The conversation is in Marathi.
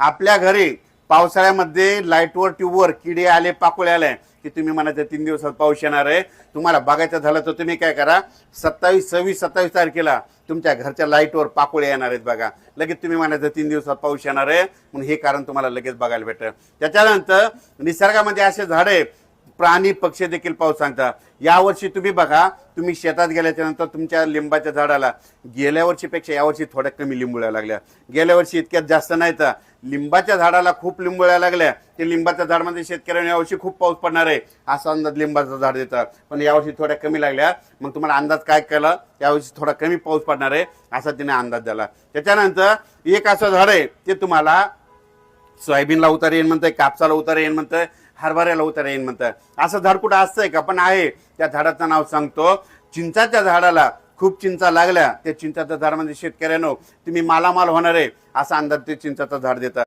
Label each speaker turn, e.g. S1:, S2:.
S1: आपल्या घरी पावसाळ्यामध्ये लाईटवर ट्यूबवर किडे आले पाकोळे आले की तुम्ही म्हणायचं 3 दिवसात पाऊस येणार आहे. तुम्हाला बघायचं झालं तर तुम्ही काय करा, 27, 26, 27 तारखेला तुमच्या घरच्या लाईटवर पाकोळे येणार आहेत बघा. लगेच तुम्ही म्हणायचं 3 दिवसात पाऊस येणार आहे, म्हणून हे कारण तुम्हाला लगेच बघायला भेटतं. त्याच्यानंतर निसर्गामध्ये असे झाडे प्राणी पक्षी देखील पाऊस सांगतात. यावर्षी तुम्ही बघा, तुम्ही शेतात गेल्याच्या नंतर तुमच्या लिंबाच्या झाडाला गेल्या वर्षीपेक्षा यावर्षी थोड्या कमी लिंबुळ्या लागल्या. गेल्या वर्षी इतक्यात जास्त नाही तर लिंबाच्या झाडाला खूप लिंबुळ्या लागल्या. ते लिंबाच्या झाडामध्ये शेतकऱ्यांनी यावर्षी खूप पाऊस पडणार आहे असा अंदाज लिंबाचं झाड देतात, पण यावर्षी थोड्या कमी लागल्या. मग तुम्हाला अंदाज काय केला, यावर्षी थोडा कमी पाऊस पडणार आहे असा तिने अंदाज दिला. त्याच्यानंतर एक असं झाड आहे ते तुम्हाला सोयाबीनला उतार येईन म्हणतंय, कापसाला उतार येईन म्हणतंय, हरभऱ्याला उतार येईन म्हणतंय. असं झाड कुठं असतंय का? पण आहे. त्या झाडाचं नाव सांगतो. चिंचाच्या झाडाला खूप चिंचा लागल्या, त्या चिंचाच्या झाडामध्ये शेतकऱ्यांनो तुम्ही मालामाल होणार आहे असा अंदाज ते चिंचाचं झाड देतात.